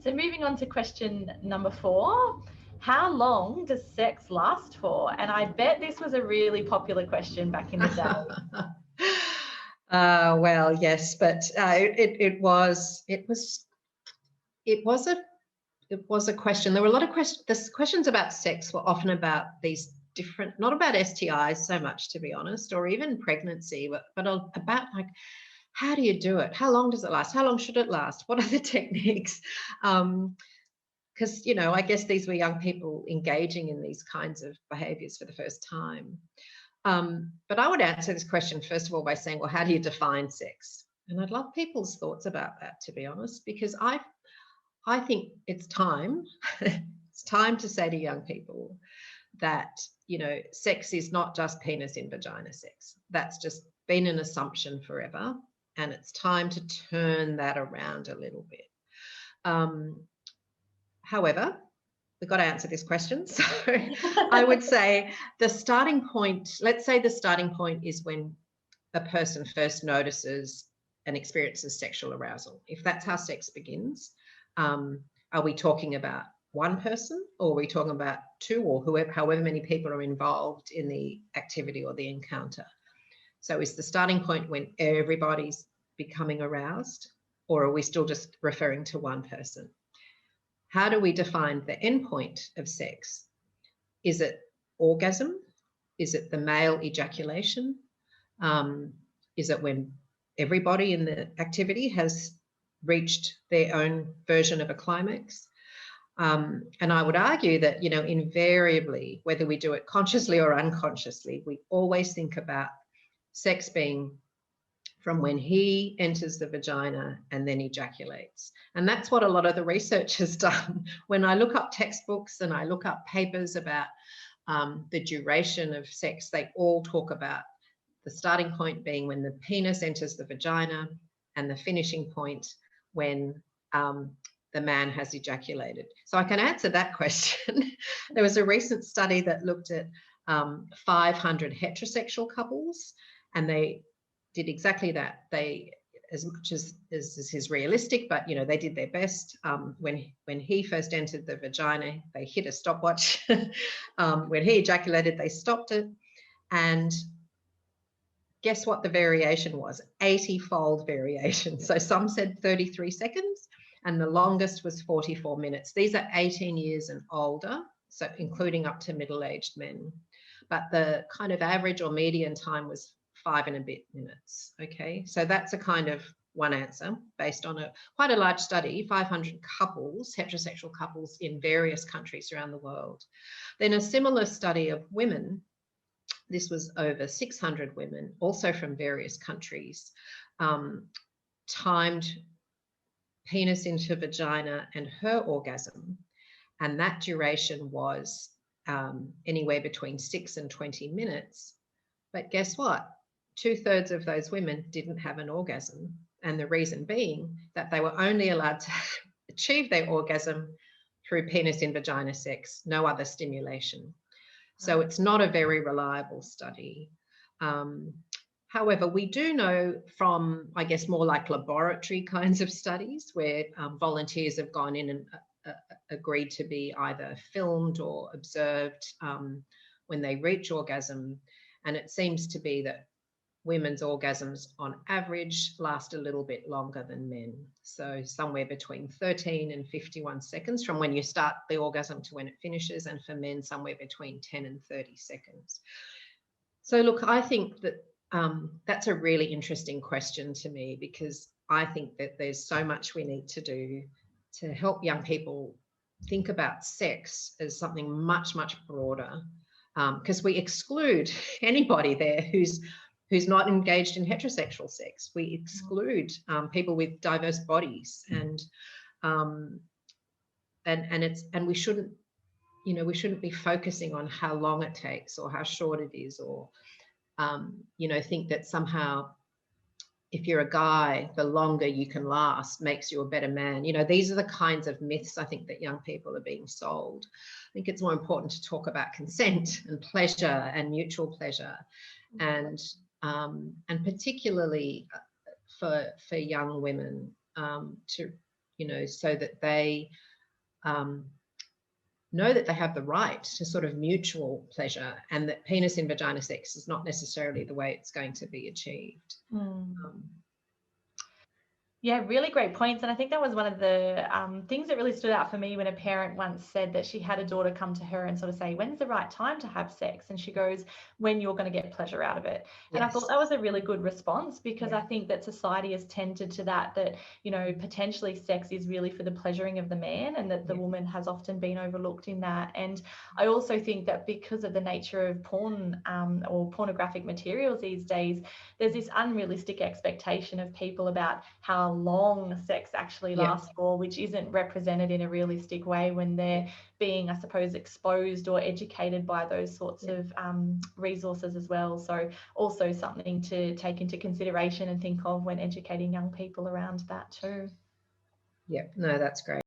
So moving on to question number 4. How long does sex last for? And I bet this was a really popular question back in the day. Well, yes, but it was a question. There were a lot of questions. The questions about sex were often about these different, not about STIs so much, to be honest, or even pregnancy, but about like, how do you do it? How long does it last? How long should it last? What are the techniques? Because, I guess these were young people engaging in these kinds of behaviors for the first time. But I would answer this question, first of all, by saying, well, how do you define sex? And I'd love people's thoughts about that, to be honest, because I think it's time. It's time to say to young people that, sex is not just penis in vagina sex. That's just been an assumption forever. And it's time to turn that around a little bit. However, we've got to answer this question. So I would say the starting point, let's say the starting point is when a person first notices and experiences sexual arousal. If that's how sex begins, are we talking about one person, or are we talking about two, or however many people are involved in the activity or the encounter? So is the starting point when everybody's becoming aroused, or are we still just referring to one person? How do we define the endpoint of sex? Is it orgasm? Is it the male ejaculation? Is it when everybody in the activity has reached their own version of a climax? And I would argue that, invariably, whether we do it consciously or unconsciously, we always think about sex being from when he enters the vagina and then ejaculates. And that's what a lot of the research has done. When I look up textbooks and I look up papers about the duration of sex, they all talk about the starting point being when the penis enters the vagina and the finishing point when the man has ejaculated. So I can answer that question. There was a recent study that looked at 500 heterosexual couples, and they did exactly that. They, as much as is realistic, but they did their best. When he first entered the vagina, they hit a stopwatch. When he ejaculated, they stopped it. And guess what the variation was? 80-fold variation. So some said 33 seconds, and the longest was 44 minutes. These are 18 years and older, so including up to middle-aged men. But the kind of average or median time was 5 and a bit minutes. Okay, so that's a kind of one answer based on quite a large study, 500 couples, heterosexual couples in various countries around the world. Then a similar study of women. This was over 600 women, also from various countries, timed penis into vagina and her orgasm, and that duration was anywhere between 6 and 20 minutes. But guess what? 2/3 of those women didn't have an orgasm, and the reason being that they were only allowed to achieve their orgasm through penis in vagina sex, no other stimulation. So it's not a very reliable study. However, we do know from, I guess, more like laboratory kinds of studies where volunteers have gone in and agreed to be either filmed or observed when they reach orgasm. And it seems to be that women's orgasms on average last a little bit longer than men. So somewhere between 13 and 51 seconds from when you start the orgasm to when it finishes, and for men somewhere between 10 and 30 seconds. So look, I think that that's a really interesting question to me, because I think that there's so much we need to do to help young people think about sex as something much, much broader, because we exclude anybody there who's not engaged in heterosexual sex. We exclude people with diverse bodies, and we shouldn't, we shouldn't be focusing on how long it takes or how short it is, or think that somehow if you're a guy, the longer you can last makes you a better man. These are the kinds of myths I think that young people are being sold. I think it's more important to talk about consent and pleasure and mutual pleasure, and particularly for young women to so that they know that they have the right to sort of mutual pleasure, and that penis in vagina sex is not necessarily the way it's going to be achieved. Yeah, really great points. And I think that was one of the things that really stood out for me when a parent once said that she had a daughter come to her and sort of say, when's the right time to have sex? And she goes, when you're going to get pleasure out of it. And I thought that was a really good response, because I think that society has tended to that, potentially sex is really for the pleasuring of the man, and that the woman has often been overlooked in that. And I also think that because of the nature of porn or pornographic materials these days, there's this unrealistic expectation of people about how long sex actually lasts for, which isn't represented in a realistic way when they're being, I suppose, exposed or educated by those sorts of resources as well. So also something to take into consideration and think of when educating young people around that too. No, that's great.